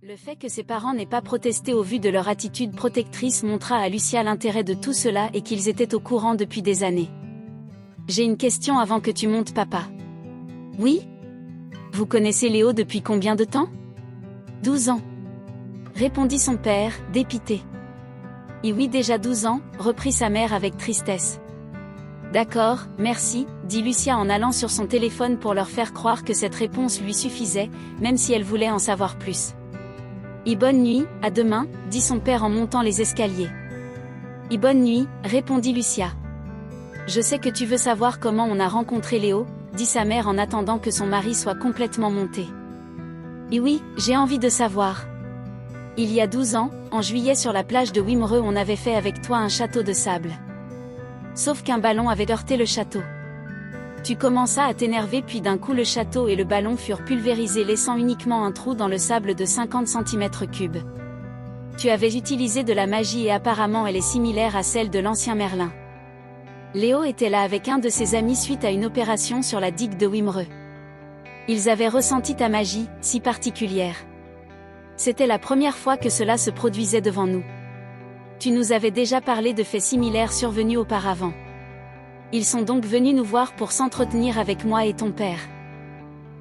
Le fait que ses parents n'aient pas protesté au vu de leur attitude protectrice montra à Lucia l'intérêt de tout cela et qu'ils étaient au courant depuis des années. J'ai une question avant que tu montes, papa. Oui? Vous connaissez Léo depuis combien de temps? 12 ans. Répondit son père, dépité. Et oui, déjà 12 ans, reprit sa mère avec tristesse. D'accord, merci, dit Lucia en allant sur son téléphone pour leur faire croire que cette réponse lui suffisait, même si elle voulait en savoir plus. Et bonne nuit, à demain, dit son père en montant les escaliers. Et bonne nuit, répondit Lucia. Je sais que tu veux savoir comment on a rencontré Léo, dit sa mère en attendant que son mari soit complètement monté. Et oui, j'ai envie de savoir. Il y a 12 ans, en juillet sur la plage de Wimereux, on avait fait avec toi un château de sable. Sauf qu'un ballon avait heurté le château. Tu commenças à t'énerver puis d'un coup le château et le ballon furent pulvérisés laissant uniquement un trou dans le sable de 50 cm3. Tu avais utilisé de la magie et apparemment elle est similaire à celle de l'ancien Merlin. Léo était là avec un de ses amis suite à une opération sur la digue de Wimereux. Ils avaient ressenti ta magie, si particulière. C'était la première fois que cela se produisait devant nous. Tu nous avais déjà parlé de faits similaires survenus auparavant. Ils sont donc venus nous voir pour s'entretenir avec moi et ton père.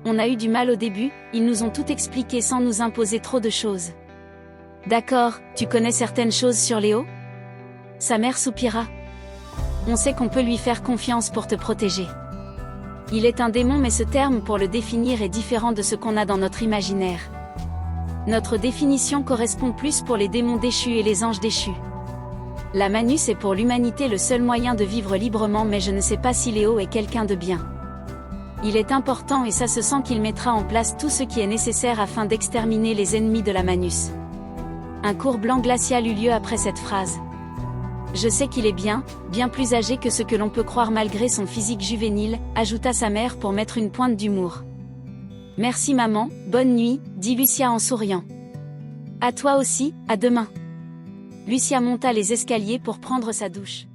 On a eu du mal au début, ils nous ont tout expliqué sans nous imposer trop de choses. D'accord, tu connais certaines choses sur Léo? Sa mère soupira. On sait qu'on peut lui faire confiance pour te protéger. Il est un démon mais ce terme pour le définir est différent de ce qu'on a dans notre imaginaire. Notre définition correspond plus pour les démons déchus et les anges déchus. La Manus est pour l'humanité le seul moyen de vivre librement mais je ne sais pas si Léo est quelqu'un de bien. Il est important et ça se sent qu'il mettra en place tout ce qui est nécessaire afin d'exterminer les ennemis de la Manus. Un court blanc glacial eut lieu après cette phrase. Je sais qu'il est bien plus âgé que ce que l'on peut croire malgré son physique juvénile, ajouta sa mère pour mettre une pointe d'humour. Merci maman, bonne nuit, dit Lucia en souriant. À toi aussi, à demain. Lucia monta les escaliers pour prendre sa douche.